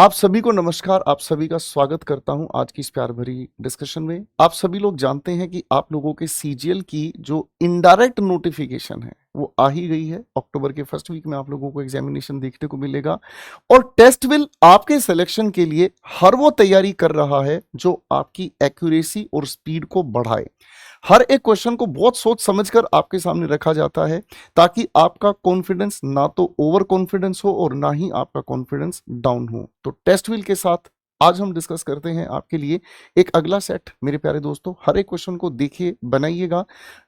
आप सभी को नमस्कार। आप सभी का स्वागत करता हूं आज की इस प्यार भरी डिस्कशन में। आप सभी लोग जानते हैं कि आप लोगों के सीजीएल की जो इनडायरेक्ट नोटिफिकेशन है वो आ ही गई है। अक्टूबर के फर्स्ट वीक में आप लोगों को एग्जामिनेशन देखने को मिलेगा और टेस्ट विल आपके सिलेक्शन के लिए हर वो तैयारी कर रहा है जो आपकी एक्यूरेसी और स्पीड को बढ़ाए। हर एक क्वेश्चन को बहुत सोच समझकर आपके सामने रखा जाता है ताकि आपका कॉन्फिडेंस ना तो ओवर कॉन्फिडेंस हो और ना ही आपका कॉन्फिडेंस डाउन हो। तो टेस्ट व्हील के साथ आज हम डिस्कस करते हैं आपके लिए एक अगला सेट। मेरे प्यारे दोस्तों, हर एक क्वेश्चन को देखिए, बनाइएगा।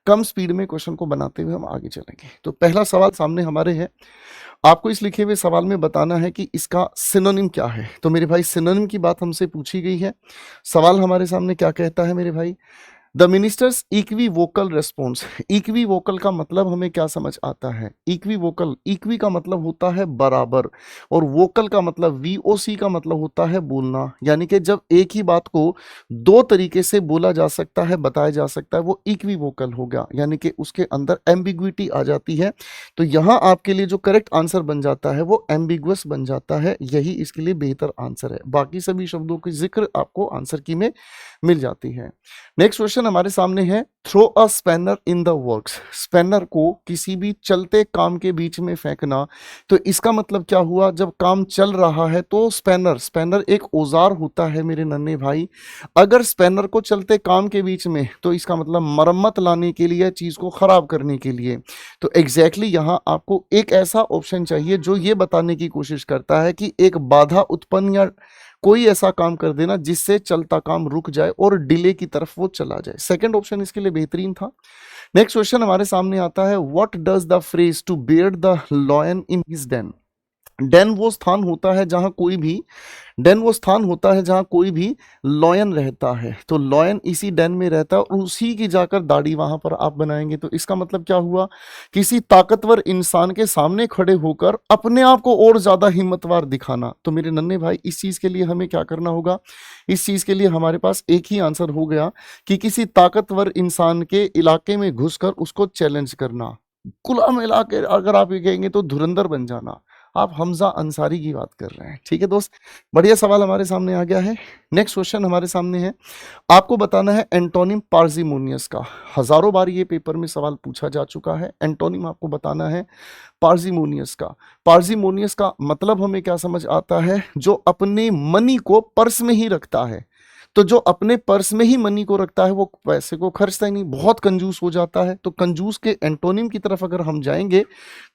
कम स्पीड में क्वेश्चन को बनाते हुए हम आगे चलेंगे। तो पहला सवाल सामने हमारे है। आपको इस लिखे हुए सवाल में बताना है कि इसका सिनोनिम क्या है। तो मेरे भाई, सिनोनिम की बात हमसे पूछी गई है। सवाल हमारे सामने क्या कहता है मेरे भाई? The ministers equi vocal response. Equi vocal का मतलब हमें क्या समझ आता है? इक्वी वोकल, इक्वी का मतलब होता है बराबर और वोकल का मतलब वीओसी का मतलब होता है बोलना। यानी कि जब एक ही बात को दो तरीके से बोला जा सकता है, बताया जा सकता है, वो इक्वी वोकल हो गया। यानी कि उसके अंदर एम्बिग्विटी आ जाती है। तो यहाँ आपके लिए जो करेक्ट आंसर बन जाता है वो एम्बिगुअस बन जाता है। यही इसके लिए बेहतर आंसर है। बाकी सभी शब्दों की जिक्र आपको आंसर की में मिल जाती है। नेक्स्ट क्वेश्चन हमारे सामने है। Throw a spanner in the works. Spanner को किसी भी चलते काम के बीच में फेंकना। तो इसका मतलब क्या हुआ? जब काम चल रहा है तो स्पैनर, स्पैनर एक औजार होता है मेरे नन्हे भाई। अगर स्पैनर को चलते काम के बीच में, तो इसका मतलब मरम्मत लाने के लिए, चीज को खराब करने के लिए। तो एग्जैक्टली यहां आपको एक ऐसा ऑप्शन चाहिए जो ये बताने की कोशिश करता है कि एक बाधा उत्पन्न या कोई ऐसा काम कर देना जिससे चलता काम रुक जाए और डिले की तरफ वो चला जाए। सेकंड ऑप्शन इसके लिए बेहतरीन था। नेक्स्ट क्वेश्चन हमारे सामने आता है। What does the phrase to beard the lion in his den. Den वो स्थान होता है जहां कोई भी, डेन वो स्थान होता है जहां कोई भी लॉयन रहता है। तो लॉयन इसी डेन में रहता है और उसी की जाकर दाढ़ी वहां पर आप बनाएंगे। तो इसका मतलब क्या हुआ? किसी ताकतवर इंसान के सामने खड़े होकर अपने आप को और ज्यादा हिम्मतवार दिखाना। तो मेरे नन्हे भाई, इस चीज के लिए हमें क्या करना होगा? इस चीज के लिए हमारे पास एक ही आंसर हो गया कि किसी ताकतवर इंसान के इलाके में घुसकर उसको चैलेंज करना। कुल मिला के अगर आप ये कहेंगे तो धुरंधर बन जाना। आप हमजा अंसारी की बात कर रहे हैं। ठीक है दोस्त, बढ़िया सवाल हमारे सामने आ गया है। नेक्स्ट क्वेश्चन हमारे सामने है। आपको बताना है एंटोनिम पार्जिमोनियस का। हजारों बार ये पेपर में सवाल पूछा जा चुका है। एंटोनिम आपको बताना है पार्जिमोनियस का। पार्जिमोनियस का मतलब हमें क्या समझ आता है? जो अपने मनी को पर्स में ही रखता है। तो जो अपने पर्स में ही मनी को रखता है वो पैसे को खर्चता ही नहीं, बहुत कंजूस हो जाता है। तो कंजूस के एंटोनिम की तरफ अगर हम जाएंगे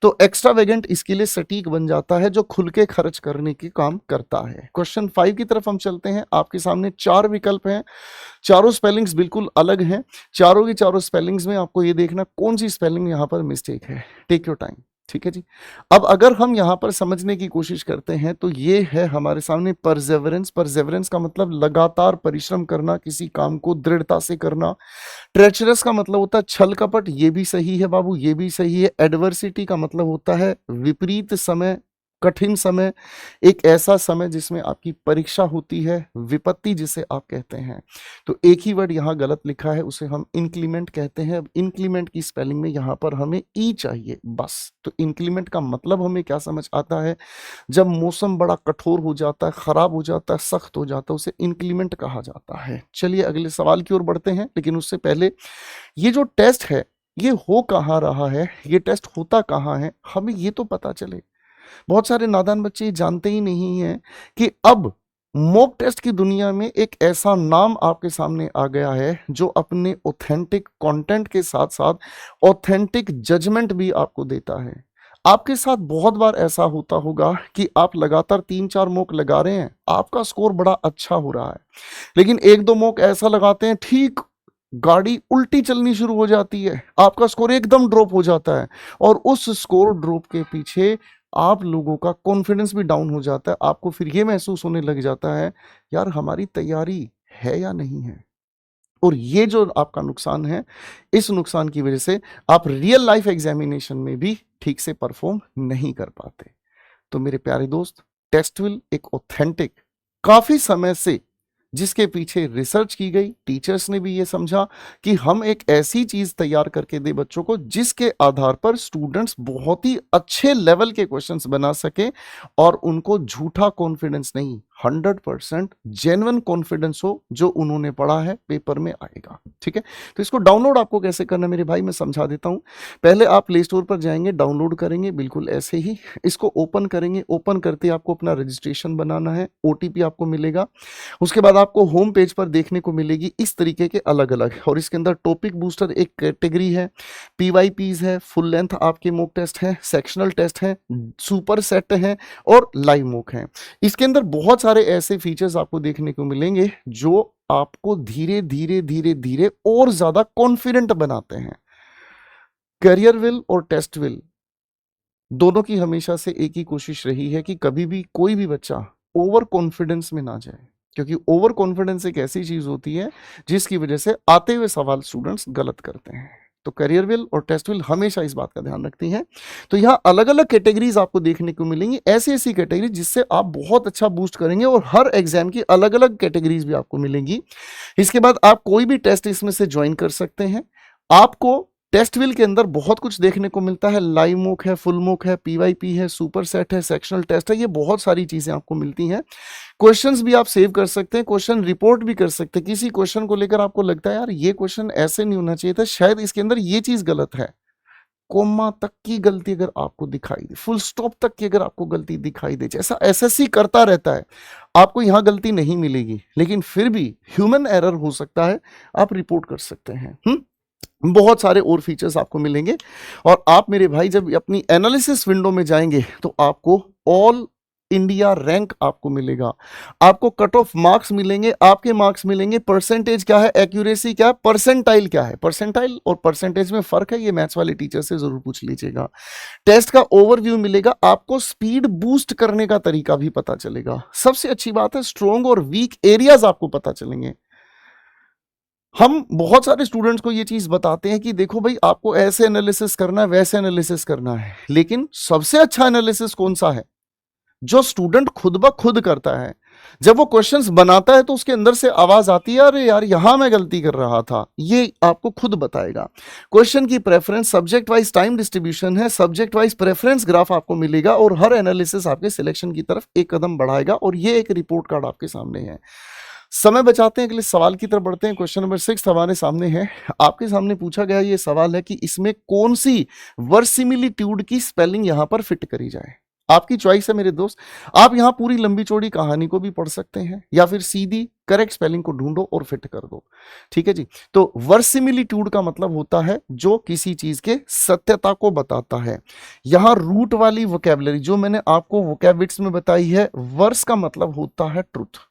तो एक्स्ट्रावेगेंट इसके लिए सटीक बन जाता है, जो खुल के खर्च करने की काम करता है। क्वेश्चन 5 की तरफ हम चलते हैं। आपके सामने 4 विकल्प हैं। चारों स्पेलिंग्स बिल्कुल अलग हैं। चारों की चारों स्पेलिंग्स में आपको ये देखना कौन सी स्पेलिंग यहां पर मिस्टेक है। Take your time. ठीक है जी। अब अगर हम यहां पर समझने की कोशिश करते हैं तो ये है हमारे सामने परसेवरेंस। परसेवरेंस का मतलब लगातार परिश्रम करना, किसी काम को दृढ़ता से करना। ट्रेचरस का मतलब होता है छल कपट, ये भी सही है बाबू, ये भी सही है। एडवर्सिटी का मतलब होता है विपरीत समय, कठिन समय, एक ऐसा समय जिसमें आपकी परीक्षा होती है, विपत्ति जिसे आप कहते हैं। तो एक ही वर्ड यहाँ गलत लिखा है, उसे हम इंक्लीमेंट कहते हैं। अब इंक्लीमेंट की स्पेलिंग में यहाँ पर हमें ई चाहिए बस। तो इंक्लीमेंट का मतलब हमें क्या समझ आता है? जब मौसम बड़ा कठोर हो जाता है, खराब हो जाता है, सख्त हो जाता है, उसे इंक्लीमेंट कहा जाता है। चलिए अगले सवाल की ओर बढ़ते हैं, लेकिन उससे पहले ये जो टेस्ट है ये हो कहाँ रहा है, ये टेस्ट होता कहाँ है, हमें ये तो पता चले। बहुत सारे नादान बच्चे ये जानते ही नहीं हैं कि अब मॉक टेस्ट की दुनिया में एक ऐसा नाम आपके सामने आ गया है जो अपने ऑथेंटिक कंटेंट के साथ साथ ऑथेंटिक जजमेंट भी आपको देता है। आपके साथ बहुत बार ऐसा होता होगा कि आप लगातार 3-4 मॉक लगा रहे हैं, आपका स्कोर बड़ा अच्छा हो रहा है, लेकिन एक दो मॉक ऐसा लगाते हैं, ठीक गाड़ी उल्टी चलनी शुरू हो जाती है, आपका स्कोर एकदम ड्रॉप हो जाता है और उस स्कोर ड्रॉप के पीछे आप लोगों का कॉन्फिडेंस भी डाउन हो जाता है। आपको फिर ये महसूस होने लग जाता है, यार हमारी तैयारी है या नहीं है। और ये जो आपका नुकसान है, इस नुकसान की वजह से आप रियल लाइफ एग्जामिनेशन में भी ठीक से परफॉर्म नहीं कर पाते। तो मेरे प्यारे दोस्त, टेस्ट विल एक ऑथेंटिक, काफी समय से जिसके पीछे रिसर्च की गई, टीचर्स ने भी ये समझा कि हम एक ऐसी चीज तैयार करके दे बच्चों को जिसके आधार पर स्टूडेंट्स बहुत ही अच्छे लेवल के क्वेश्चंस बना सके और उनको झूठा कॉन्फिडेंस नहीं, 100% जेन्युइन कॉन्फिडेंस हो, जो उन्होंने पढ़ा है पेपर में आएगा। ठीक है, तो इसको डाउनलोड आपको कैसे करना है मेरे भाई, मैं समझा देता हूं। पहले आप प्ले स्टोर पर जाएंगे, डाउनलोड करेंगे, बिल्कुल ऐसे ही इसको ओपन करेंगे। ओपन करते आपको अपना रजिस्ट्रेशन बनाना है, ओटीपी आपको मिलेगा। उसके बाद आपको होम पेज पर देखने को मिलेगी इस तरीके के अलग अलग, और इसके अंदर टॉपिक बूस्टर एक कैटेगरी है, पीवाईपीज है, फुल लेंथ आपके मॉक टेस्ट है, सेक्शनल टेस्ट है, सुपर सेट है और लाइव मॉक है। इसके अंदर बहुत सारे ऐसे फीचर्स आपको देखने को मिलेंगे जो आपको धीरे धीरे धीरे धीरे और ज्यादा कॉन्फिडेंट बनाते हैं। करियर विल और टेस्ट विल दोनों की हमेशा से एक ही कोशिश रही है कि कभी भी कोई भी बच्चा ओवर कॉन्फिडेंस में ना जाए, क्योंकि ओवर कॉन्फिडेंस एक ऐसी चीज होती है जिसकी वजह से आते हुए सवाल स्टूडेंट्स गलत करते हैं। तो करियर विल और टेस्ट विल हमेशा इस बात का ध्यान रखती हैं। तो यहाँ अलग अलग कैटेगरीज आपको देखने को मिलेंगी, ऐसी ऐसी कैटेगरी जिससे आप बहुत अच्छा बूस्ट करेंगे, और हर एग्जाम की अलग अलग कैटेगरीज भी आपको मिलेंगी। इसके बाद आप कोई भी टेस्ट इसमें से ज्वाइन कर सकते हैं। आपको टेस्ट विल के अंदर बहुत कुछ देखने को मिलता है, लाइव मॉक है, फुल मॉक है, पीवाईपी है, सुपर सेट है, सेक्शनल टेस्ट है, ये बहुत सारी चीजें आपको मिलती हैं। क्वेश्चंस भी आप सेव कर सकते हैं, क्वेश्चन रिपोर्ट भी कर सकते हैं। किसी क्वेश्चन को लेकर आपको लगता है यार ये क्वेश्चन ऐसे नहीं होना चाहिए था, शायद इसके अंदर ये चीज गलत है, कोमा तक की गलती अगर आपको दिखाई दे, फुल स्टॉप तक की अगर आपको गलती दिखाई दे, जैसा एसएससी करता रहता है, आपको यहां गलती नहीं मिलेगी, लेकिन फिर भी ह्यूमन एरर हो सकता है, आप रिपोर्ट कर सकते हैं। बहुत सारे और फीचर्स आपको मिलेंगे। और आप मेरे भाई जब अपनी एनालिसिस विंडो में जाएंगे तो आपको ऑल इंडिया रैंक आपको मिलेगा, आपको कट ऑफ मार्क्स मिलेंगे, आपके मार्क्स मिलेंगे, परसेंटेज क्या है, एक्यूरेसी क्या है, परसेंटाइल क्या है। परसेंटाइल और परसेंटेज में फर्क है, ये मैथ्स वाले टीचर से जरूर पूछ लीजिएगा। टेस्ट का ओवरव्यू मिलेगा, आपको स्पीड बूस्ट करने का तरीका भी पता चलेगा। सबसे अच्छी बात है स्ट्रॉन्ग और वीक एरियाज आपको पता चलेंगे। हम बहुत सारे स्टूडेंट्स को ये चीज बताते हैं कि देखो भाई आपको ऐसे एनालिसिस करना है, वैसे एनालिसिस करना है, लेकिन सबसे अच्छा एनालिसिस कौन सा है, जो स्टूडेंट खुद ब खुद करता है। जब वो क्वेश्चंस बनाता है तो उसके अंदर से आवाज आती है, अरे यार यहां मैं गलती कर रहा था, ये आपको खुद बताएगा। क्वेश्चन की preference, subject wise time distribution है, सब्जेक्ट वाइज प्रेफरेंस ग्राफ आपको मिलेगा, और हर एनालिसिस आपके सिलेक्शन की तरफ एक कदम बढ़ाएगा। और ये एक रिपोर्ट कार्ड आपके सामने है। समय बचाते हैं, अगले सवाल की तरफ बढ़ते हैं। क्वेश्चन नंबर 6 हमारे सामने है। आपके सामने पूछा गया ये सवाल है कि इसमें कौन सी वर्सिमिलिट्यूड की स्पेलिंग यहां पर फिट करी जाए। आपकी चॉइस है मेरे दोस्त, आप यहां पूरी लंबी चौड़ी कहानी को भी पढ़ सकते हैं, या फिर सीधी करेक्ट स्पेलिंग को ढूंढो और फिट कर दो। ठीक है जी। तो वर्सिमिलिट्यूड का मतलब होता है जो किसी चीज के सत्यता को बताता है। यहां रूट वाली वोकैबुलरी जो मैंने आपको वोकैबिट्स में बताई है, वर्स का मतलब होता है ट्रुथ।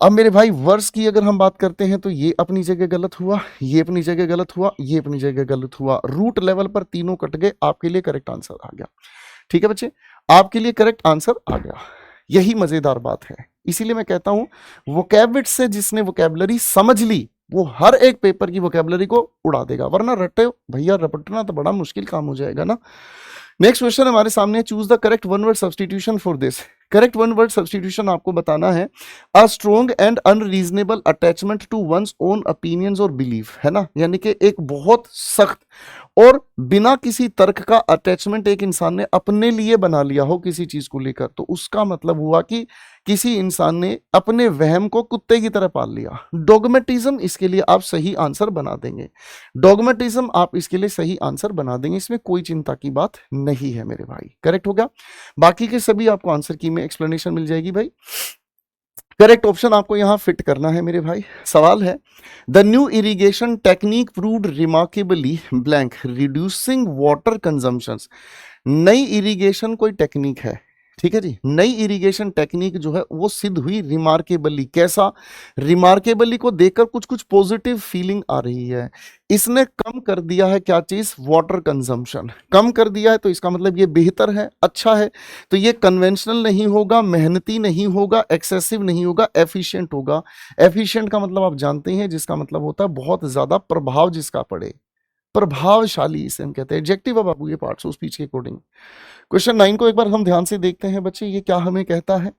अब मेरे भाई वर्स की अगर हम बात करते हैं तो ये अपनी जगह गलत हुआ, ये अपनी जगह गलत हुआ, ये अपनी जगह गलत हुआ, रूट लेवल पर तीनों कट गए, आपके लिए करेक्ट आंसर आ गया। ठीक है बच्चे, आपके लिए करेक्ट आंसर आ गया। यही मजेदार बात है, इसीलिए मैं कहता हूं वोकैबिट से जिसने वोकैबुलरी समझ ली वो हर एक पेपर की वोकैबुलरी को उड़ा देगा, वरना रटे भैया रपटना तो बड़ा मुश्किल काम हो जाएगा ना। नेक्स्ट क्वेश्चन हमारे सामने, choose the correct one word substitution for this. Correct one word substitution आपको बताना है, a strong and unreasonable attachment to one's own opinions और बिलीफ, है ना, यानी कि एक बहुत सख्त और बिना किसी तर्क का अटैचमेंट एक इंसान ने अपने लिए बना लिया हो किसी चीज को लेकर, तो उसका मतलब हुआ कि किसी इंसान ने अपने वहम को कुत्ते की तरह पाल लिया। डॉगमेटिज्म इसके लिए आप सही आंसर बना देंगे, डॉगमेटिज्म आप इसके लिए सही आंसर बना देंगे, इसमें कोई चिंता की बात नहीं है मेरे भाई। करेक्ट होगा, बाकी के सभी आपको आंसर की में एक्सप्लेनेशन मिल जाएगी भाई। करेक्ट ऑप्शन आपको यहां फिट करना है मेरे भाई। सवाल है, the new irrigation technique proved remarkably blank reducing water consumption. नई इरिगेशन कोई टेक्निक है, ठीक है जी, नई इरिगेशन टेक्निक जो है वो सिद्ध हुई रिमार्केबली। कैसा, रिमार्केबली को देखकर कुछ कुछ पॉजिटिव फीलिंग आ रही है। इसने कम कर दिया है क्या चीज, वाटर कंजम्पशन कम कर दिया है, तो इसका मतलब ये बेहतर है, अच्छा है। तो ये कन्वेंशनल नहीं होगा, मेहनती नहीं होगा, एक्सेसिव नहीं होगा, एफिशिएंट होगा। एफिशिएंट का मतलब आप जानते हैं, जिसका मतलब होता है बहुत ज्यादा प्रभाव जिसका पड़े, प्रभावशाली इसे हम कहते हैं। एडजेक्टिव है बाबू ये पार्ट्स उस स्पीच के अकॉर्डिंग। क्वेश्चन 9 को एक बार हम ध्यान से देखते हैं बच्चे, ये क्या हमें कहता है।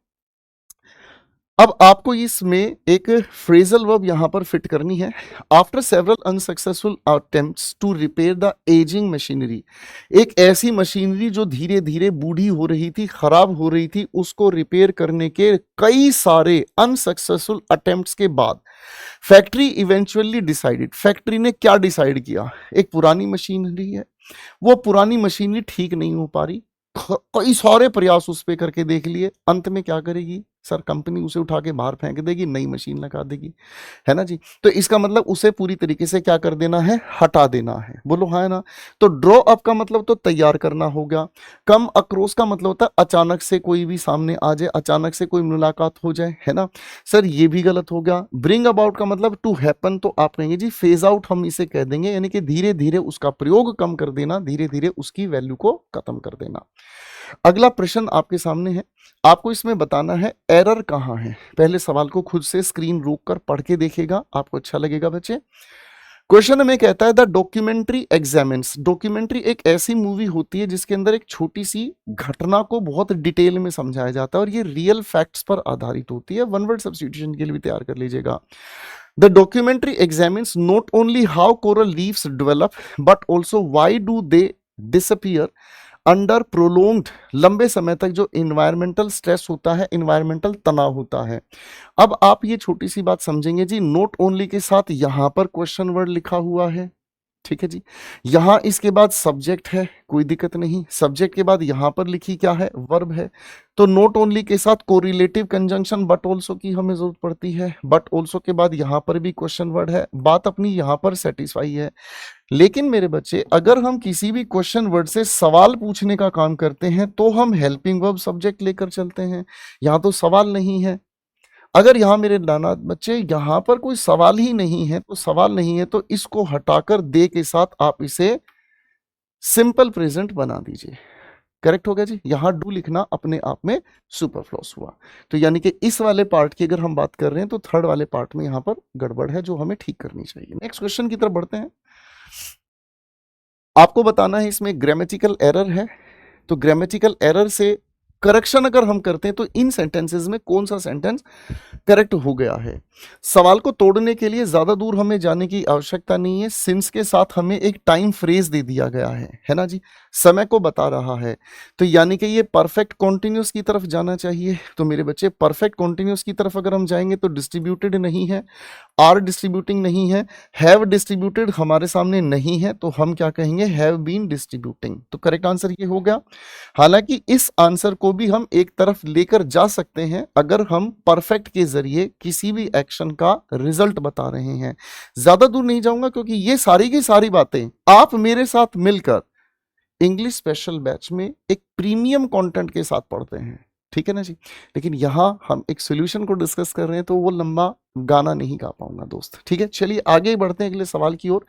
अब आपको इसमें एक फ्रेजल वर्ब यहां पर फिट करनी है। After several unsuccessful attempts to repair the ageing machinery, एक ऐसी मशीनरी जो धीरे धीरे बूढ़ी हो रही थी, खराब हो रही थी, उसको रिपेयर करने के कई सारे अनसक्सेसफुल अटेम्प्ट्स के बाद फैक्ट्री इवेंचुअली डिसाइडेड, फैक्ट्री ने क्या डिसाइड किया, एक पुरानी मशीनरी है, वो पुरानी मशीनरी ठीक नहीं हो पा रही, कई सारे प्रयास उस पे करके देख लिए, अंत में क्या करेगी सर, कंपनी उसे उठा के बाहर फेंक देगी, नई मशीन लगा देगी, है ना जी। तो इसका मतलब उसे पूरी तरीके से क्या कर देना है, हटा देना है, बोलो हाँ है ना। तो ड्रॉ अप का मतलब तो तैयार करना हो गया। कम अक्रोस का मतलब होता है अचानक से कोई भी सामने आ जाए, अचानक से कोई मुलाकात हो जाए, है ना। सर ये भी गलत हो गया। ब्रिंग अबाउट का मतलब टू हैपन, तो आप कहेंगे जी फेज आउट हम इसे कह देंगे, यानी कि धीरे धीरे उसका प्रयोग कम कर देना, धीरे धीरे उसकी वैल्यू को खत्म कर देना। अगला प्रश्न आपके सामने है, आपको इसमें बताना है एरर कहां है। पहले सवाल को खुद से स्क्रीन रोक कर पढ़ के देखिएगा, आपको अच्छा लगेगा बच्चे। क्वेश्चन में कहता है द डॉक्यूमेंट्री एग्जामिन्स, डॉक्यूमेंट्री एक ऐसी मूवी होती है जिसके अंदर एक छोटी सी घटना को बहुत डिटेल में समझाया जाता है और ये रियल फैक्ट्स पर आधारित होती है। वन वर्ड सब्स्टिट्यूशन के लिए भी तैयार कर लीजिएगा। The documentary examines not only how coral leaves develop but also why do they disappear under prolonged, लंबे समय तक जो इन्वायरमेंटल स्ट्रेस होता है, इन्वायरमेंटल तनाव होता है। अब आप ये छोटी सी बात समझेंगे जी, नोट ओनली के साथ यहां पर क्वेश्चन वर्ड लिखा हुआ है, ठीक है जी। यहां इसके बाद सब्जेक्ट है, कोई दिक्कत नहीं, सब्जेक्ट के बाद यहां पर लिखी क्या है, वर्ब है। तो नोट ओनली के साथ कोरिलेटिव कंजंक्शन बट ऑल्सो की हमें जरूरत पड़ती है, बट ऑल्सो के बाद यहां पर भी क्वेश्चन वर्ड है, बात अपनी यहां पर सेटिस्फाई है। लेकिन मेरे बच्चे अगर हम किसी भी क्वेश्चन वर्ड से सवाल पूछने का काम करते हैं तो हम हेल्पिंग वर्ब सब्जेक्ट लेकर चलते हैं, यहां तो सवाल नहीं है। अगर यहां मेरे नाना बच्चे यहां पर कोई सवाल ही नहीं है, तो सवाल नहीं है तो इसको हटाकर दे के साथ आप इसे सिंपल प्रेजेंट बना दीजिए। करेक्ट हो गया जी। यहां डू लिखना अपने आप में सुपरफ्लूअस हुआ। तो यानी कि इस वाले पार्ट की अगर हम बात कर रहे हैं तो थर्ड वाले पार्ट में यहां पर गड़बड़ है जो हमें ठीक करनी चाहिए। नेक्स्ट क्वेश्चन की तरफ बढ़ते हैं। आपको बताना है इसमें ग्रामेटिकल एरर है, तो ग्रामेटिकल एरर से करेक्शन अगर हम करते हैं तो इन सेंटेंसेस में कौन सा सेंटेंस करेक्ट हो गया है। सवाल को तोड़ने के लिए ज्यादा दूर हमें जाने की आवश्यकता नहीं है, सिंस के साथ हमें एक टाइम फ्रेज दे दिया गया है ना जी, समय को बता रहा है। तो यानी कि ये परफेक्ट कॉन्टिन्यूस की तरफ जाना चाहिए। तो मेरे बच्चे परफेक्ट कॉन्टिन्यूस की तरफ अगर हम जाएंगे तो डिस्ट्रीब्यूटेड नहीं है, आर डिस्ट्रीब्यूटिंग नहीं है, हैव डिस्ट्रीब्यूटेड हमारे सामने नहीं है, तो हम क्या कहेंगे, हैव बीन डिस्ट्रीब्यूटिंग। तो करेक्ट आंसर ये हो गया। हालांकि इस आंसर को भी हम एक तरफ लेकर जा सकते हैं अगर हम परफेक्ट के जरिए किसी भी एक्शन का रिजल्ट बता रहे हैं। ज्यादा दूर नहीं जाऊंगा क्योंकि ये सारी की सारी बातें आप मेरे साथ मिलकर इंग्लिश स्पेशल बैच में एक प्रीमियम कंटेंट के साथ पढ़ते हैं, ठीक है ना जी। लेकिन यहां हम एक सॉल्यूशन को डिस्कस कर रहे हैं तो वो लंबा गाना नहीं गा पाऊंगा दोस्त, ठीक है। चलिए आगे बढ़ते हैं अगले सवाल की ओर।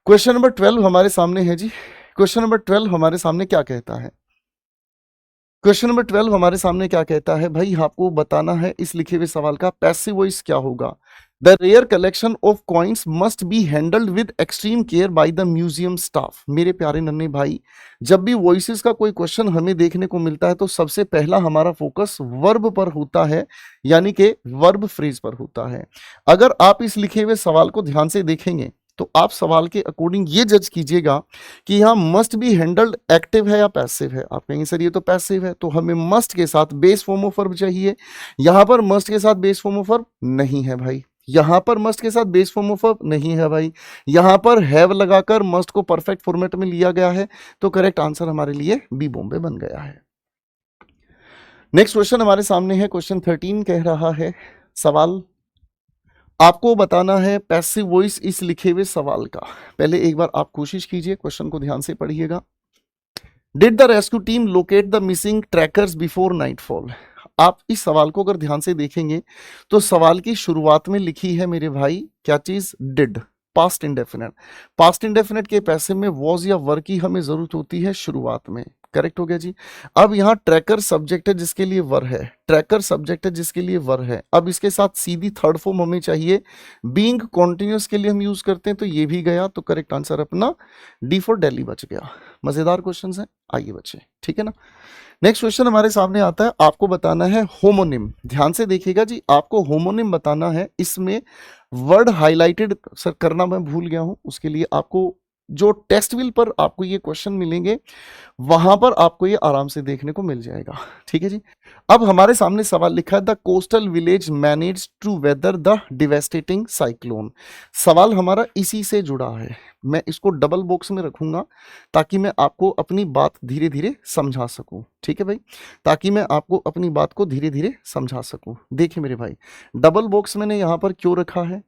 क्वेश्चन नंबर 12 हमारे सामने है जी। क्वेश्चन नंबर 12 हमारे सामने क्या कहता है, क्वेश्चन नंबर 12 हमारे सामने क्या कहता है भाई, आपको बताना है इस लिखे हुए सवाल का पैसिव वॉइस क्या होगा। The rare collection of coins must be handled with extreme care by the museum staff. मेरे प्यारे नन्हे भाई, जब भी वॉइसेस का कोई क्वेश्चन हमें देखने को मिलता है तो सबसे पहला हमारा फोकस वर्ब पर होता है, यानी कि वर्ब फ्रेज पर होता है। अगर आप इस लिखे हुए सवाल को ध्यान से देखेंगे तो आप सवाल के अकॉर्डिंग ये जज कीजिएगा कि यहाँ मस्ट बी हैंडल्ड एक्टिव है या पैसिव है। आप कहेंगे सर ये तो पैसिव है, तो हमें मस्ट के साथ बेस फॉर्म ऑफ वर्ब चाहिए। यहां पर मस्ट के साथ बेस फॉर्म ऑफ वर्ब नहीं है भाई, यहां पर मस्ट के साथ बेस फॉर्म ऑफ वर्ब नहीं है भाई, यहां पर हैव लगाकर मस्ट को परफेक्ट फॉर्मेट में लिया गया है। तो करेक्ट आंसर हमारे लिए बी बॉम्बे बन गया है। नेक्स्ट क्वेश्चन हमारे सामने है, क्वेश्चन 13 कह रहा है, सवाल आपको बताना है पैसिव वॉइस इस लिखे हुए सवाल का। पहले एक बार आप कोशिश कीजिए, क्वेश्चन को ध्यान से पढ़िएगा। Did the rescue team locate the missing trackers before nightfall. आप इस सवाल को अगर ध्यान से देखेंगे तो सवाल की शुरुआत में लिखी है मेरे भाई क्या चीज, did, past indefinite. Past indefinite के पैसिव में वॉज या वर की हमें जरूरत होती है शुरुआत में। करेक्ट हो गया जी। अब यहाँ ट्रैकर सब्जेक्ट है जिसके लिए वर है, ट्रैकर सब्जेक्ट है जिसके लिए वर है। अब इसके साथ सीधी थर्ड फॉर्म हमें चाहिए, बीइंग कॉन्टिन्यूस के लिए हम यूज करते हैं, तो ये भी गया। तो करेक्ट आंसर अपना डी फॉर दिल्ली बच गया। मजेदार क्वेश्चन है, आइए बच्चे, ठीक है ना। नेक्स्ट क्वेश्चन हमारे सामने आता है, आपको बताना है होमोनिम। ध्यान से देखिएगा जी, आपको होमोनिम बताना है। इसमें वर्ड हाईलाइटेड सर करना मैं भूल गया हूं, उसके लिए आपको जो टेक्स्ट व्हील पर आपको ये क्वेश्चन मिलेंगे वहां पर आपको ये आराम से देखने को मिल जाएगा। ठीक है जी। अब हमारे सामने सवाल लिखा है, the coastal village manage to weather the devastating cyclone. सवाल हमारा इसी से जुड़ा है। मैं इसको डबल बॉक्स में रखूंगा ताकि मैं आपको अपनी बात धीरे धीरे समझा सकूं। ठीक है भाई, ताकि मैं आपको अपनी बात को धीरे धीरे समझा सकूं। देखिए मेरे भाई, डबल बॉक्स मैंने यहां पर क्यों रखा है?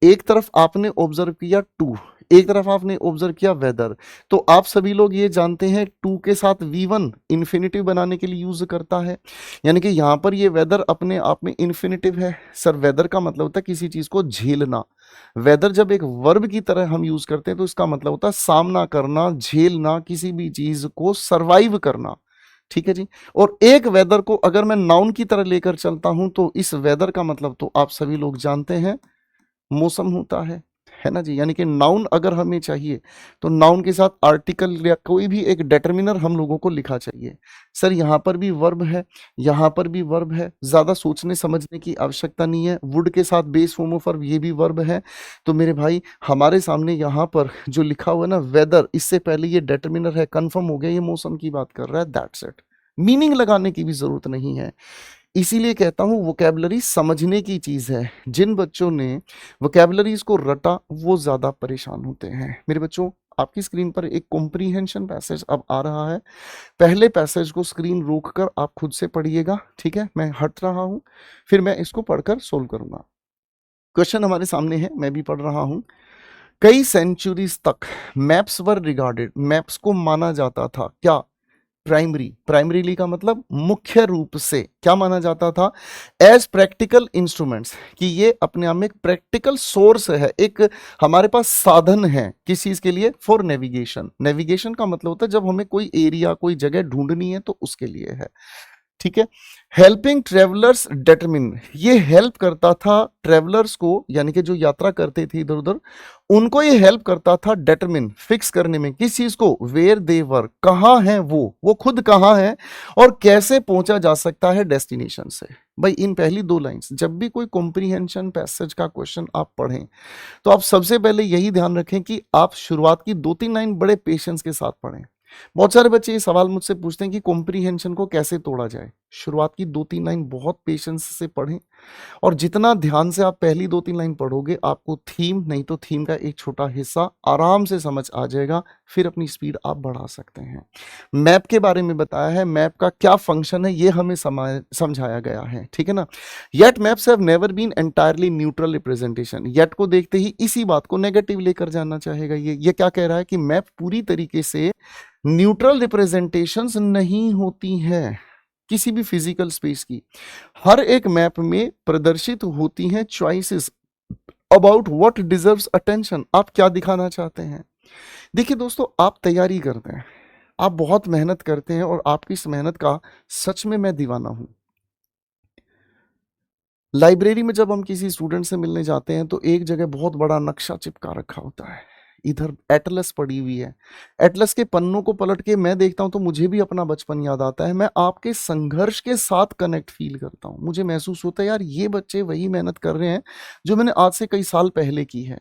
एक तरफ आपने ऑब्जर्व किया टू, एक तरफ आपने ऑब्जर्व किया वेदर। तो आप सभी लोग ये जानते हैं टू के साथ V1 इन्फिनिटिव बनाने के लिए यूज करता है, यानी कि यहां पर ये वेदर अपने आप में इन्फिनिटिव है। सर वेदर का मतलब होता है किसी चीज को झेलना। वेदर जब एक वर्ब की तरह हम यूज करते हैं तो इसका मतलब होता है सामना करना, झेलना, किसी भी चीज को सरवाइव करना। ठीक है जी। और एक वेदर को अगर मैं नाउन की तरह लेकर चलता हूं तो इस वेदर का मतलब तो आप सभी लोग जानते हैं मौसम होता है ना जी। यानी कि नाउन अगर हमें चाहिए तो नाउन के साथ आर्टिकल या कोई भी एक डिटर्मिनर हम लोगों को लिखा चाहिए। सर यहाँ पर भी वर्ब है, यहाँ पर भी वर्ब है, ज्यादा सोचने समझने की आवश्यकता नहीं है। वुड के साथ बेस फॉर्म ऑफ वर्ब, ये भी वर्ब है। तो मेरे भाई हमारे सामने यहाँ पर जो लिखा हुआ है ना वेदर, इससे पहले ये डिटर्मिनर है, कंफर्म हो गया ये मौसम की बात कर रहा है। That's it. मीनिंग लगाने की भी जरूरत नहीं है। इसीलिए कहता हूं वोकैबुलरी समझने की चीज है। जिन बच्चों ने वोकैबुलरीज को रटा वो ज्यादा परेशान होते हैं। मेरे बच्चों, आपकी स्क्रीन पर एक कॉम्प्रीहेंशन पैसेज अब आ रहा है। पहले पैसेज को स्क्रीन रोककर आप खुद से पढ़िएगा। ठीक है, मैं हट रहा हूं, फिर मैं इसको पढ़कर सोल्व करूंगा। क्वेश्चन हमारे सामने है, मैं भी पढ़ रहा हूं। कई सेंचुरीज तक मैप्स वर रिगार्डेड, मैप्स को माना जाता था क्या? प्राइमरी। प्राइमरीली का मतलब मुख्य रूप से क्या माना जाता था? एज प्रैक्टिकल इंस्ट्रूमेंट्स, कि ये अपने आप में एक प्रैक्टिकल सोर्स है, एक हमारे पास साधन है किस चीज के लिए? For navigation. नेविगेशन का मतलब होता है जब हमें कोई एरिया, कोई जगह ढूंढनी है तो उसके लिए है। ठीक है। हेल्पिंग ट्रेवलर्स डिटरमिन, ये हेल्प करता था ट्रेवलर्स को, यानी कि जो यात्रा करते थे इधर उधर, उनको ये हेल्प करता था डिटरमिन, फिक्स करने में किस चीज को? वेयर दे वर, कहां है वो खुद कहां है और कैसे पहुंचा जा सकता है डेस्टिनेशन से। भाई इन पहली दो लाइंस, जब भी कोई कॉम्प्रीहेंशन पैसेज का क्वेश्चन आप पढ़ें तो आप सबसे पहले यही ध्यान रखें कि आप शुरुआत की 2-3 लाइन बड़े पेशेंस के साथ पढ़ें। बहुत सारे बच्चे ये सवाल मुझसे पूछते हैं कि कॉम्प्रीहेंशन को कैसे तोड़ा जाए। शुरुआत की 2-3 लाइन बहुत पेशेंस से पढ़ें, और जितना ध्यान से आप पहली 2-3 लाइन पढ़ोगे आपको थीम नहीं तो थीम का एक छोटा हिस्सा आराम से समझ आ जाएगा। फिर अपनी स्पीड आप बढ़ा सकते हैं। मैप के बारे में बताया है, मैप का क्या फंक्शन है ये हमें समझाया गया है। ठीक है ना। Yet maps have never been entirely neutral representation, yet को देखते ही इसी बात को नेगेटिव लेकर जाना चाहेगा। ये क्या कह रहा है कि मैप पूरी तरीके से न्यूट्रल रिप्रेजेंटेशंस नहीं होती है किसी भी फिजिकल स्पेस की। हर एक मैप में प्रदर्शित होती हैं choices about what deserves attention, आप क्या दिखाना चाहते हैं। देखिए दोस्तों, आप तैयारी करते हैं, आप बहुत मेहनत करते हैं, और आपकी इस मेहनत का सच में मैं दीवाना हूं। लाइब्रेरी में जब हम किसी स्टूडेंट से मिलने जाते हैं तो एक जगह बहुत बड़ा नक्शा चिपका रखा होता है, इधर एटलस पड़ी हुई है। एटलस के पन्नों को पलट के मैं देखता हूं तो मुझे भी अपना बचपन याद आता है। मैं आपके संघर्ष के साथ कनेक्ट फील करता हूं। मुझे महसूस होता है यार ये बच्चे वही मेहनत कर रहे हैं जो मैंने आज से कई साल पहले की है।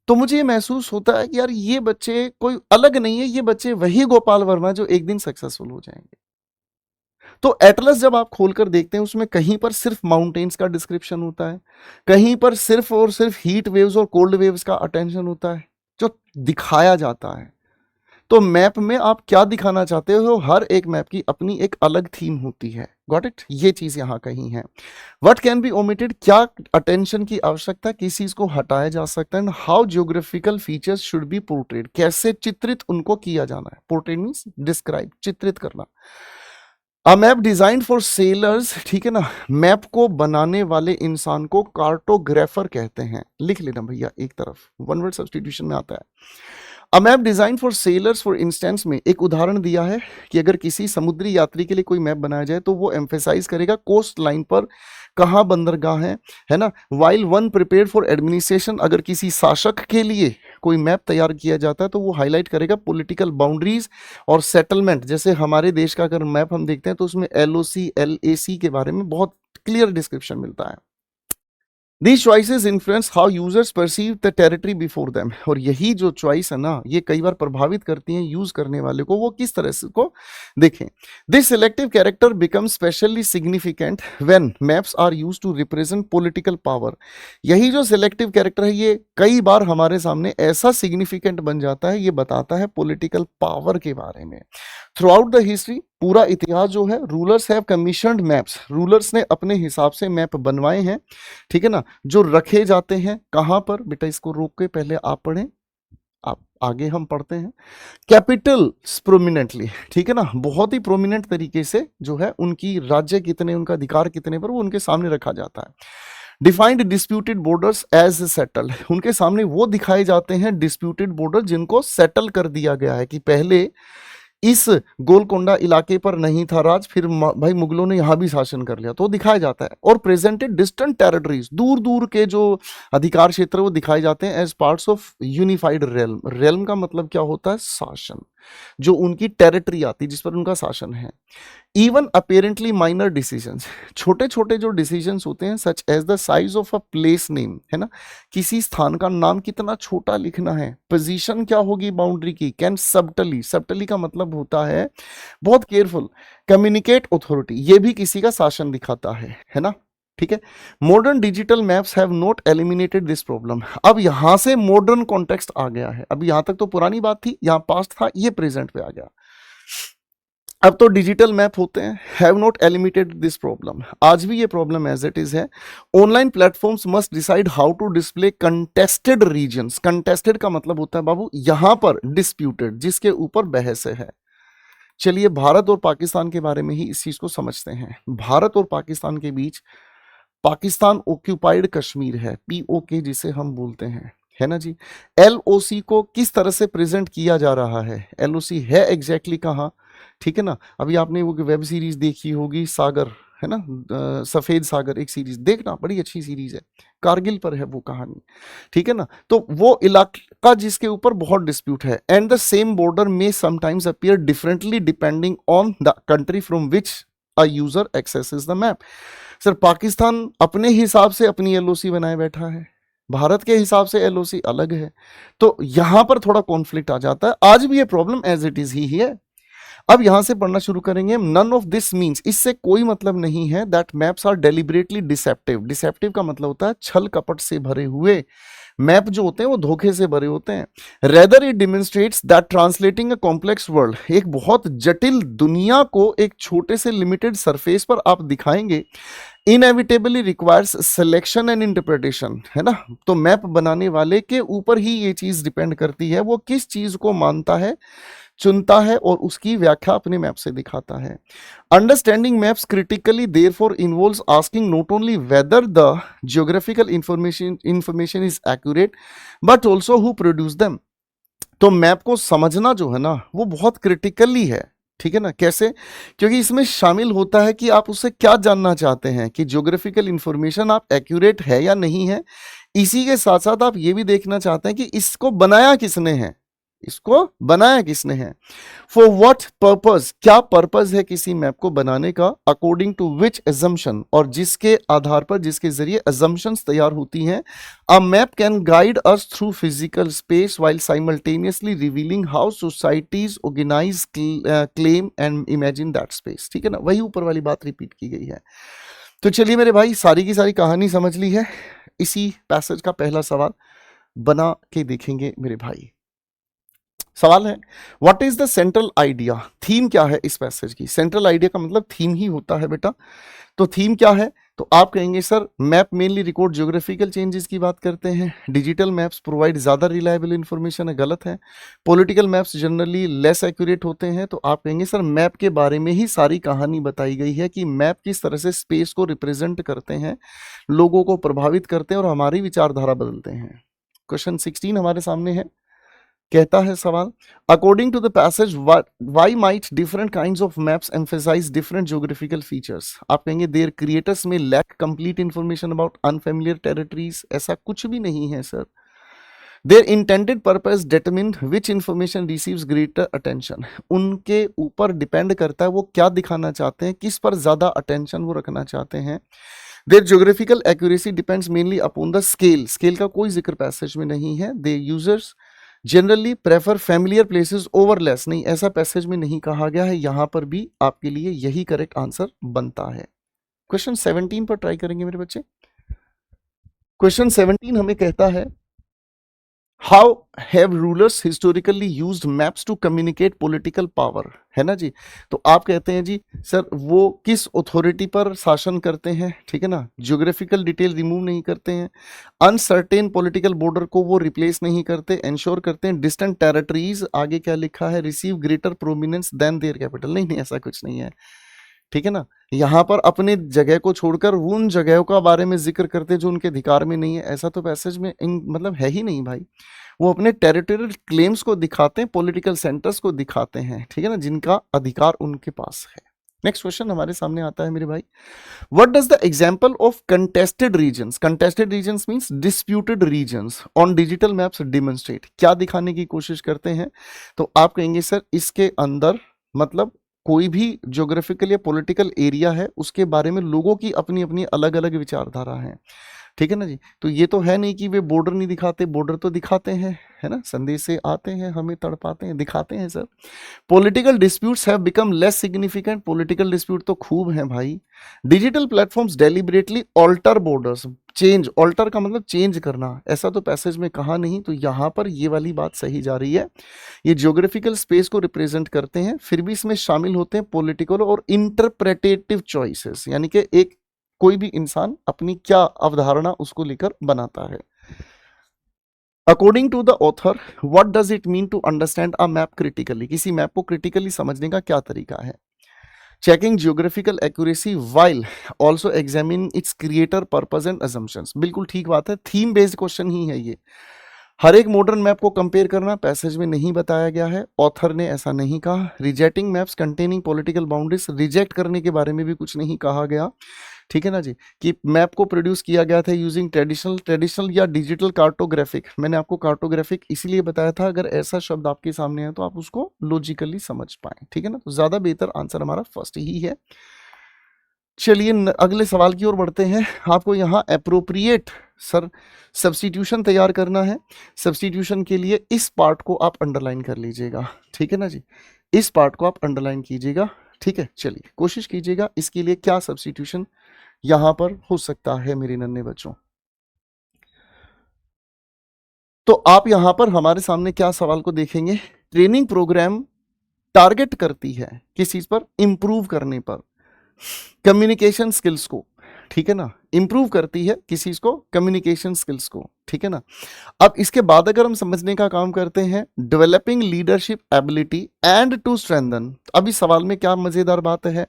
तो मुझे ये महसूस होता है कि यार ये बच्चे कोई अलग नहीं है, ये बच्चे वही गोपाल वर्मा जो एक दिन सक्सेसफुल हो जाएंगे। तो एटलस जब आप खोलकर देखते हैं उसमें कहीं पर सिर्फ माउंटेन्स का डिस्क्रिप्शन होता है, कहीं पर सिर्फ और सिर्फ हीट वेव्स और कोल्ड वेव्स का अटेंशन होता है जो दिखाया जाता है। तो मैप में आप क्या दिखाना चाहते हो, हर एक मैप की अपनी एक अलग थीम होती है। गॉट इट, ये चीज यहां कहीं है। व्हाट कैन बी ओमिटेड, क्या अटेंशन की आवश्यकता, किस चीज को हटाया जा सकता है। How geographical features should be portrayed, कैसे चित्रित उनको किया जाना है। पोर्ट्रेट मींस डिस्क्राइब, चित्रित करना। A map design for sellers, ठीक है ना। मैप को बनाने वाले इंसान को कार्टोग्राफर कहते हैं। लिख लेना भैया एक तरफ, वन वर्ड सब्स्टिट्यूशन में आता है। A map design for sellers for instance में एक उदाहरण दिया है कि अगर किसी समुद्री यात्री के लिए कोई मैप बनाया जाए तो वो एम्फेसाइज करेगा कोस्ट लाइन पर कहाँ बंदरगाह है ना। While one prepared for administration, अगर किसी शासक के लिए कोई मैप तैयार किया जाता है तो वो हाईलाइट करेगा पॉलिटिकल बाउंड्रीज और सेटलमेंट। जैसे हमारे देश का अगर मैप हम देखते हैं तो उसमें LOC LAC के बारे में बहुत क्लियर डिस्क्रिप्शन मिलता है। These choices influence how users perceive the territory before them। और यही जो चॉइस है ना, ये कई बार प्रभावित करती हैं यूज करने वाले को, वो किस तरह से को देखें। This selective character becomes specially significant when maps are used to represent political power। यही जो सेलेक्टिव कैरेक्टर है ये कई बार हमारे सामने ऐसा सिग्निफिकेंट बन जाता है, ये बताता है पॉलिटिकल पावर के बारे में। थ्रू आउट द हिस्ट्री, पूरा इतिहास जो है, rulers have commissioned maps, rulers ने अपने हिसाब से मैप बनवाए हैं, ठीक है ना, जो रखे जाते हैं कहां पर। बेटा इसको रोक के पहले आप पढ़ें, आप आगे हम पढ़ते हैं। कैपिटल्स प्रोमिनेंटली, ठीक है ना, बहुत ही प्रोमिनेंट तरीके से जो है उनकी राज्य कितने, उनका अधिकार कितने पर वो उनके सामने रखा जाता है। Defined disputed borders as settled, उनके सामने वो दिखाए जाते हैं डिस्प्यूटेड बॉर्डर जिनको सेटल कर दिया गया है कि पहले इस गोलकोंडा इलाके पर नहीं था राज, फिर भाई मुगलों ने यहां भी शासन कर लिया, तो दिखाया जाता है। और प्रेजेंटेड डिस्टेंट टेरिटरीज, दूर दूर के जो अधिकार क्षेत्र वो दिखाए जाते हैं as parts of unified realm. Realm का मतलब क्या होता है, शासन, जो उनकी टेरिटरी आती जिस पर उनका शासन है। इवन अपेरेंटली माइनर डिसीजंस, छोटे छोटे जो डिसीजंस होते हैं, such as the size of a place name, है ना, किसी स्थान का नाम कितना छोटा लिखना है, पोजीशन क्या होगी बाउंड्री की, कैन सबटली, सबटली का मतलब होता है बहुत केयरफुल, कम्युनिकेट अथॉरिटी, ये भी किसी का शासन दिखाता है ना, ठीक है। Modern digital maps have not eliminated this problem. अब यहां से मॉडर्न कॉन्टेक्स्ट आ गया है, अभी यहां तक तो पुरानी बात थी, यहां पास्ट था, ये प्रेजेंट पे आ गया। अब तो डिजिटल मैप होते हैं, have not eliminated this problem, आज भी ये प्रॉब्लम एज इट इज है। Online platforms must decide how to display contested regions. Contested का मतलब होता है बाबू यहां पर डिस्प्यूटेड, जिसके ऊपर बहस है। चलिए भारत और पाकिस्तान के बारे में ही इस चीज को समझते हैं। भारत और पाकिस्तान के बीच पाकिस्तान ऑक्यूपाइड कश्मीर है, POK जिसे हम बोलते हैं, है ना जी। LOC को किस तरह से प्रेजेंट किया जा रहा है, LOC है एग्जैक्टली कहाँ, ठीक है ना। अभी आपने वो वेब सीरीज देखी होगी सागर, है ना, सफेद सागर, एक सीरीज देखना, बड़ी अच्छी सीरीज है, कारगिल पर है वो कहानी, ठीक है ना। तो वो इलाका जिसके ऊपर बहुत डिस्प्यूट है, एंड द सेम बॉर्डर में sometimes appear differently depending on the country from which a user axes the map. Sir Pakistan अपने हिसाब से अपनी LOC बनाए बैठा है, भारत के हिसाब से LOC अलग है, तो यहां पर थोड़ा कॉन्फ्लिक्ट आ जाता है। आज भी ये प्रॉब्लम एज इट इज ही है। अब यहां से पढ़ना शुरू करेंगे। नन ऑफ दिस मीन्स, इससे कोई मतलब नहीं है that maps are deliberately deceptive. Deceptive का मतलब होता है छल कपट से भरे हुए। मैप जो होते हैं वो धोखे से भरे होते हैं। Rather it demonstrates that translating a complex world, एक बहुत जटिल दुनिया को एक छोटे से लिमिटेड सरफेस पर आप दिखाएंगे, inevitably requires selection and interpretation, है ना। तो मैप बनाने वाले के ऊपर ही ये चीज डिपेंड करती है, वो किस चीज को मानता है, चुनता है और उसकी व्याख्या अपने मैप से दिखाता है। Understanding maps critically therefore involves asking not only whether the geographical information is accurate but also who produce them. तो मैप को समझना जो है ना वो बहुत क्रिटिकली है, ठीक है ना। कैसे, क्योंकि इसमें शामिल होता है कि आप उससे क्या जानना चाहते हैं, कि ज्योग्राफिकल इंफॉर्मेशन आप एक्यूरेट है या नहीं है। इसी के साथ साथ आप ये भी देखना चाहते हैं कि इसको बनाया किसने है, इसको बनाया किसने है, फॉर व्हाट पर्पस, क्या पर्पस है किसी मैप को बनाने का, अकॉर्डिंग टू विच एजम्पशन, और जिसके आधार पर, जिसके जरिए एजम्पशंस तैयार होती हैं। A map can guide us through physical space while simultaneously revealing how societies organise, claim and imagine that space, ठीक है ना। वही ऊपर वाली बात रिपीट की गई है। तो चलिए मेरे भाई, सारी की सारी कहानी समझ ली है। इसी पैसेज का पहला सवाल बना के देखेंगे मेरे भाई। सवाल है, what is the central idea, theme क्या है इस पैसेज की। सेंट्रल आइडिया का मतलब थीम ही होता है बेटा। तो थीम क्या है, तो आप कहेंगे sir map mainly record geographical changes की बात करते हैं, डिजिटल मैप्स प्रोवाइड ज्यादा रिलायबल इंफॉर्मेशन है, गलत है। Political maps generally less accurate होते हैं। तो आप कहेंगे सर मैप के बारे में ही सारी कहानी बताई गई है कि मैप किस तरह से स्पेस को रिप्रेजेंट करते हैं, लोगों को प्रभावित करते हैं और हमारी विचारधारा बदलते हैं। क्वेश्चन 16 हमारे सामने है, कहता है सवाल, according to the passage why might different kinds of maps emphasise different geographical features. आप कहेंगे their creators may lack complete information about unfamiliar territories. ऐसा कुछ भी नहीं है sir. Their intended purpose determine which information receives greater attention, उनके ऊपर depend करता है वो क्या दिखाना चाहते हैं, किस पर ज्यादा अटेंशन वो रखना चाहते हैं। Their geographical accuracy depends mainly upon the scale, scale का कोई जिक्र पैसेज में नहीं है। They users generally prefer familiar places over less, नहीं ऐसा पैसेज में नहीं कहा गया है, यहां पर भी आपके लिए यही करेक्ट आंसर बनता है। क्वेश्चन 17 पर ट्राई करेंगे मेरे बच्चे। क्वेश्चन 17 हमें कहता है how have rulers historically used maps to communicate political power, है ना जी। तो आप कहते हैं जी सर वो किस अथॉरिटी पर शासन करते हैं, ठीक है ना, ज्योग्राफिकल डिटेल रिमूव नहीं करते हैं, अनसर्टेन पॉलिटिकल बॉर्डर को वो रिप्लेस नहीं करते, इंश्योर करते हैं डिस्टेंट टेरिटरीज, आगे क्या लिखा है, receive greater prominence than their capital, नहीं नहीं ऐसा कुछ नहीं है, ठीक है ना। यहां पर अपने जगह को छोड़कर उन जगहों का बारे में जिक्र करते जो उनके अधिकार में नहीं है, ऐसा तो पैसेज में मतलब है ही नहीं भाई। वो अपने टेरिटोरियल क्लेम्स को दिखाते हैं, पॉलिटिकल सेंटर्स को दिखाते हैं, ठीक है ना, जिनका अधिकार उनके पास है। नेक्स्ट क्वेश्चन हमारे सामने आता है मेरे भाई, what does the example of contested regions, contested regions means disputed regions on digital maps demonstrate, क्या दिखाने की कोशिश करते हैं। तो आप कहेंगे सर इसके अंदर मतलब कोई भी ज्योग्राफिकल या पॉलिटिकल एरिया है उसके बारे में लोगों की अपनी अपनी अलग अलग विचारधारा है, ठीक है ना जी। तो ये तो है नहीं कि वे बॉर्डर नहीं दिखाते, बॉर्डर तो दिखाते हैं, है ना, संदेश से आते हैं, हमें तड़पाते हैं, दिखाते हैं सर। Political disputes have become less significant, political dispute तो खूब हैं भाई। Digital platforms deliberately alter borders, change, alter का मतलब चेंज करना, ऐसा तो पैसेज में कहा नहीं, तो यहां पर ये वाली बात सही जा रही है। ये ज्योग्राफिकल स्पेस को रिप्रेजेंट करते हैं, फिर भी इसमें शामिल होते हैं पॉलिटिकल और इंटरप्रेटेटिव चॉइसेस, यानी कि एक कोई भी इंसान अपनी क्या अवधारणा उसको लेकर बनाता है। According to the author what does it mean to understand a map critically, किसी मैप को क्रिटिकली समझने का क्या तरीका है। Checking geographical accuracy while also examine its creator purpose and assumptions, बिल्कुल ठीक बात है, थीम बेस्ड क्वेश्चन ही है ये। हर एक मॉडर्न मैप को कंपेयर करना पैसेज में नहीं बताया गया है, ऑथर ने ऐसा नहीं कहा। Rejecting maps containing political boundaries, reject करने के बारे में भी कुछ नहीं कहा गया, ठीक है ना जी। कि मैप को प्रोड्यूस किया गया था यूजिंग ट्रेडिशनल या डिजिटल कार्टोग्राफिक, मैंने आपको कार्टोग्राफिक इसीलिए बताया था, अगर ऐसा शब्द आपके सामने है तो आप उसको लॉजिकली समझ पाए, ठीक है ना। तो ज्यादा बेहतर आंसर हमारा फर्स्ट ही है। चलिए अगले सवाल की ओर बढ़ते हैं। आपको यहाँ अप्रोप्रिएट सर सब्स्टिट्यूशन तैयार करना है, सब्स्टिट्यूशन के लिए इस पार्ट को आप अंडरलाइन कर लीजिएगा, ठीक है ना जी, इस पार्ट को आप अंडरलाइन कीजिएगा, ठीक है। चलिए कोशिश कीजिएगा इसके लिए क्या सब्स्टिट्यूशन यहां पर हो सकता है मेरे नन्हे बच्चों। तो आप यहां पर हमारे सामने क्या सवाल को देखेंगे, ट्रेनिंग प्रोग्राम टारगेट करती है किस चीज पर, इंप्रूव करने पर, कम्युनिकेशन स्किल्स को, ठीक है ना, इंप्रूव करती है किस चीज को, कम्युनिकेशन स्किल्स को, ठीक है ना। अब इसके बाद अगर हम समझने का काम करते हैं, developing leadership ability and to strengthen, अभी सवाल में क्या मजेदार बात है,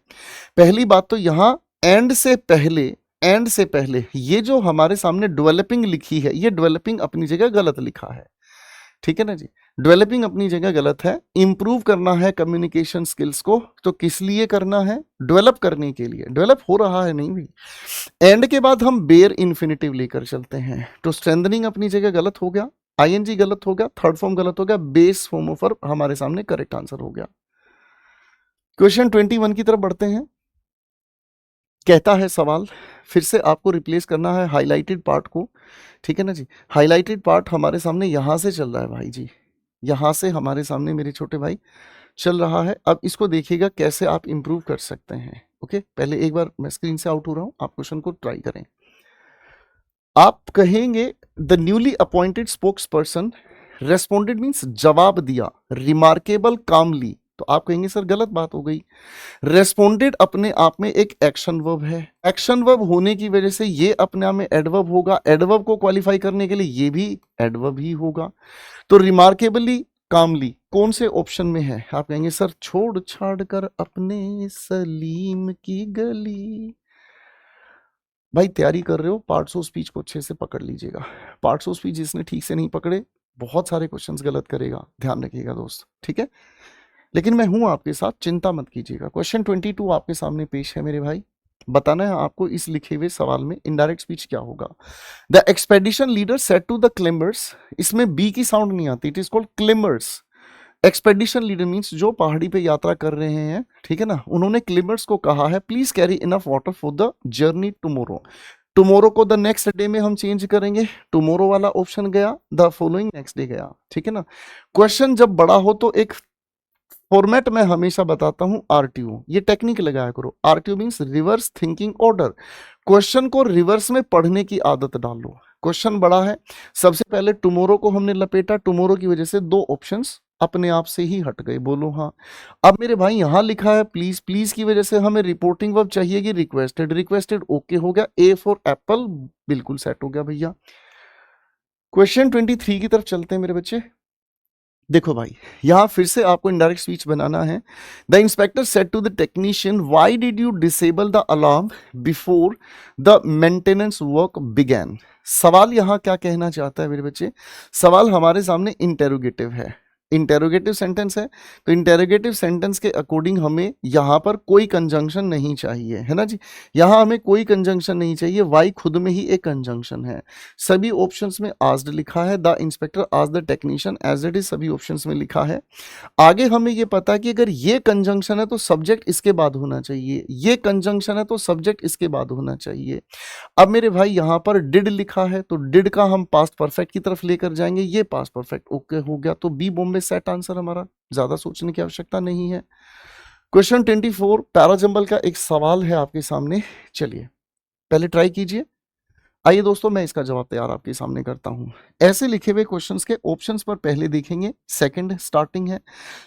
पहली बात तो यहां एंड से पहले ये जो हमारे सामने डेवलपिंग लिखी है, ये डेवलपिंग अपनी जगह गलत लिखा है, ठीक है ना जी, डेवलपिंग अपनी जगह गलत है। इंप्रूव करना है कम्युनिकेशन स्किल्स को, तो किस लिए करना है, डेवलप करने के लिए, डेवलप हो रहा है नहीं भी। एंड के बाद हम बेयर इन्फिनिटिव लेकर चलते हैं, तो स्ट्रेंथनिंग अपनी जगह गलत हो गया, आईएनजी गलत हो गया, थर्ड फॉर्म गलत हो गया, बेस फॉर्म ऑफ वर्ब हमारे सामने करेक्ट आंसर हो गया। क्वेश्चन 21 की तरफ बढ़ते हैं। कहता है सवाल, फिर से आपको रिप्लेस करना है हाईलाइटेड पार्ट को, ठीक है ना जी। हाईलाइटेड पार्ट हमारे सामने यहां से चल रहा है भाई जी, यहां से हमारे सामने मेरे छोटे भाई चल रहा है। अब इसको देखिएगा कैसे आप इंप्रूव कर सकते हैं। ओके, पहले एक बार मैं स्क्रीन से आउट हो रहा हूं, आप क्वेश्चन को ट्राई करें। आप कहेंगे the newly appointed spokes person responded means जवाब दिया, रिमार्केबल कामली, तो आप कहेंगे सर गलत बात हो गई। रेस्पोंडेड अपने आप में एक एक्शन वर्ब है, एक्शन वर्ब होने की वजह से ये अपने आप में एडवर्ब होगा, एडवर्ब को क्वालिफाई करने के लिए ये भी एडवर्ब ही होगा। तो रिमार्केबली कामली कौन से ऑप्शन में है, आप कहेंगे सर छोड़ छाड़ कर अपने सलीम की गली। भाई तैयारी कर रहे हो, पार्ट्स ऑफ स्पीच को अच्छे से पकड़ लीजिएगा, पार्ट्स ऑफ स्पीच जिसने ठीक से नहीं पकड़े बहुत सारे क्वेश्चंस गलत करेगा, ध्यान रखिएगा दोस्त, ठीक है। लेकिन मैं हूं आपके साथ, चिंता मत कीजिएगा। क्वेश्चन 22 आपके सामने पेश है मेरे भाई। बताना है आपको इस लिखे हुए सवाल में इनडायरेक्ट स्पीच क्या होगा। The expedition leader said to the climbers, इसमें बी की साउंड नहीं आती, it is called climbers. Expedition leader means जो पहाड़ी पे यात्रा कर रहे हैं, ठीक है ना, उन्होंने क्लाइंबर्स को कहा है please carry enough water for the journey tomorrow. Tomorrow को द नेक्स्ट डे में हम चेंज करेंगे, टुमारो वाला ऑप्शन गया, द फॉलोइंग नेक्स्ट डे गया, ठीक है ना। क्वेश्चन जब बड़ा हो तो एक फॉर्मेट में हमेशा बताता हूं आरटीओ, ये टेक्निक लगाया करो। RTO means reverse thinking order, question को रिवर्स में पढ़ने की आदत डालो। क्वेश्चन बड़ा है, सबसे पहले टुमारो को हमने लपेटा, टुमारो की वजह से दो ऑप्शंस अपने आप से ही हट गए, बोलो हाँ। अब मेरे भाई यहां लिखा है प्लीज, प्लीज की वजह से हमें रिपोर्टिंग वर्ब चाहिए कि रिक्वेस्टेड, रिक्वेस्टेड ओके हो गया, ए फॉर एप्पल बिल्कुल सेट हो गया भैया। क्वेश्चन 23 की तरफ चलते हैं मेरे बच्चे। देखो भाई, यहां फिर से आपको इनडायरेक्ट स्पीच बनाना है। The inspector said to the technician why did you disable the alarm before the maintenance work began. सवाल यहां क्या कहना चाहता है मेरे बच्चे, सवाल हमारे सामने इंटेरोगेटिव है, इंटेरोगेटिव सेंटेंस है, तो इंटेरोगेटिव सेंटेंस के अकॉर्डिंग हमें यहां पर कोई कंजंक्शन नहीं चाहिए, है ना जी। यहां हमें कोई कंजंक्शन नहीं चाहिए, वाई खुद में ही एक कंजंक्शन है। सभी ऑप्शंस में आस्क्ड लिखा है, the inspector asked the technician as it is, सभी ऑप्शंस में लिखा है। आगे हमें ये पता है कि अगर ये कंजंक्शन है तो सब्जेक्ट इसके बाद होना चाहिए, ये कंजंक्शन है तो सब्जेक्ट इसके बाद होना चाहिए। अब मेरे भाई यहां पर डिड लिखा है, तो डिड का हम पास्ट परफेक्ट की तरफ लेकर जाएंगे, ये पास्ट परफेक्ट ओके हो गया, तो बी बॉम्बे सेट आंसर हमारा, ज्यादा सोचने की आवश्यकता नहीं है। क्वेश्चन 24 पैराजंबल का एक सवाल है आपके सामने, चलिए पहले ट्राई कीजिए। आइए दोस्तों, मैं इसका जवाब तैयार आपके सामने करता हूं। ऐसे लिखे हुए क्वेश्चंस के ऑप्शंस पर पहले देखेंगे, सेकंड स्टार्टिंग है,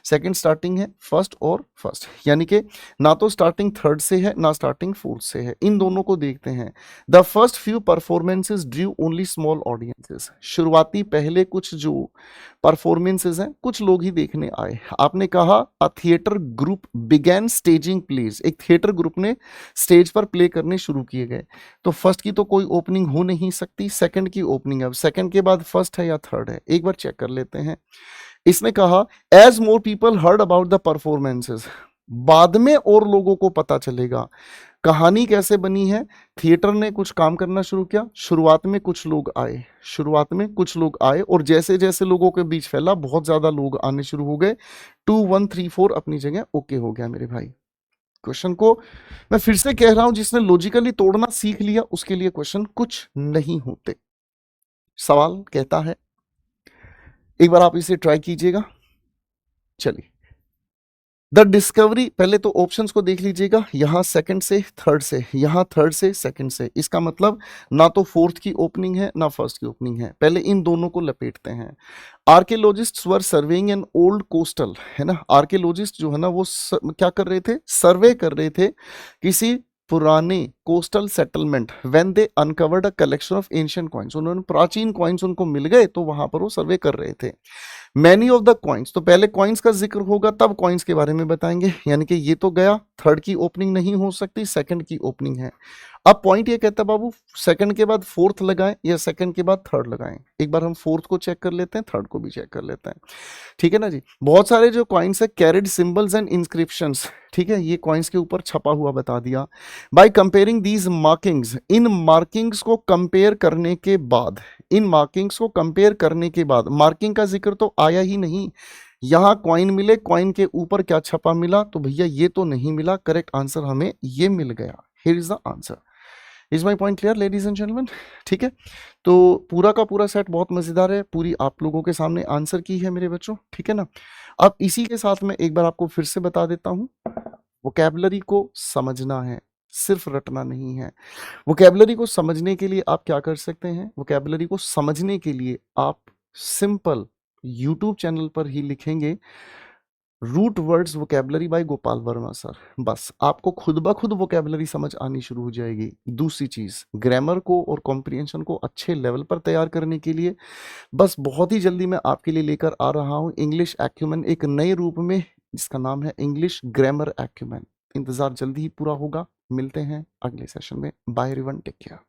सेकंड स्टार्टिंग है, फर्स्ट और फर्स्ट, यानी कि ना तो स्टार्टिंग थर्ड से है ना स्टार्टिंग फोर्थ से है, इन दोनों को देखते हैं। The first few performances Drew only small audiences, शुरुआती पहले कुछ जो परफॉर्मेंसेस हैं कुछ लोग ही देखने आए। आपने कहा a theatre group began staging plays, एक थिएटर ग्रुप ने स्टेज पर प्ले करने शुरू किए गए, तो फर्स्ट की तो कोई ओपनिंग हो नहीं सकती, सेकंड की ओपनिंग है। अब सेकंड के बाद फर्स्ट है या थर्ड है, एक बार चेक कर लेते हैं। इसने कहा as more people heard about the performances, बाद में और लोगों को पता चलेगा। कहानी कैसे बनी है, थिएटर ने कुछ काम करना शुरू किया, शुरुआत में कुछ लोग आए, शुरुआत में कुछ लोग आए और जैसे जैसे लोगों के बीच फैला बहुत ज्यादा लोग आने शुरू हो गए। 2 1 3 4 अपनी जगह ओके हो गया मेरे भाई। क्वेश्चन को मैं फिर से कह रहा हूं, जिसने लॉजिकली तोड़ना सीख लिया उसके लिए क्वेश्चन कुछ नहीं होते। सवाल कहता है, एक बार आप इसे ट्राई कीजिएगा। चलिए, द डिस्कवरी, पहले तो ऑप्शंस को देख लीजिएगा, यहां सेकंड से थर्ड से, यहां थर्ड से सेकंड से, इसका मतलब ना तो फोर्थ की ओपनिंग है ना फर्स्ट की ओपनिंग है, पहले इन दोनों को लपेटते हैं। Archaeologists were surveying an old coastal, है ना, आर्कियोलॉजिस्ट जो है ना वो क्या कर रहे थे, सर्वे कर रहे थे किसी पुराने coastal settlement, when they uncovered a collection of ancient coins, उन्होंने प्राचीन कॉइन्स उनको मिल गए तो वहां पर वो सर्वे कर रहे थे। मैनी ऑफ द कॉइन्स, तो पहले कॉइन्स का जिक्र होगा तब कॉइन्स के बारे में बताएंगे, यानी कि ये तो गया, थर्ड की ओपनिंग नहीं हो सकती, सेकंड की ओपनिंग है। अब पॉइंट ये कहता है बाबू सेकंड के बाद फोर्थ लगाएं या सेकंड के बाद थर्ड लगाएं, एक बार हम फोर्थ को चेक कर लेते हैं, थर्ड को भी चेक कर लेते हैं, ठीक है ना जी। बहुत सारे जो कॉइन्स है कैरिड सिंबल्स एंड इंस्क्रिप्शंस, ठीक है, ये कॉइन्स के ऊपर छपा हुआ बता दिया। By comparing these markings, in markings को कंपेयर करने के बाद, इन मार्किंग्स को कंपेयर करने के बाद, मार्किंग का जिक्र तो आया ही नहीं, यहां कॉइन मिले, कॉइन के ऊपर क्या छपा मिला, तो भैया ये तो नहीं मिला, करेक्ट आंसर हमें ये मिल गया, here is the answer. Is my point clear ladies and gentleman, ठीक है। तो पूरा का पूरा सेट बहुत मजेदार है, पूरी आप लोगों के सामने आंसर की है मेरे बच्चों, ठीक है ना। अब इसी के साथ में एक बार आपको फिर से बता देता हूं, वोकैबुलरी को समझना है, सिर्फ रटना नहीं है। वोकैबुलरी को समझने के लिए आप क्या कर सकते हैं, वोकैबुलरी को समझने के लिए आप सिंपल यूट्यूब चैनल पर ही लिखेंगे root words vocabulary by Gopal Varma sir, बस आपको खुद ब खुद वोकैबुलरी समझ आनी शुरू हो जाएगी। दूसरी चीज, ग्रामर को और कॉम्प्रिहेंशन को अच्छे लेवल पर तैयार करने के लिए बस बहुत ही जल्दी मैं आपके लिए लेकर आ रहा हूं इंग्लिश एक्यूमेन एक नए रूप में, जिसका नाम है इंग्लिश ग्रामर एक्यूमेन। इंतजार जल्दी ही पूरा होगा, मिलते हैं अगले सेशन में, बाय एवरीवन, टेक केयर।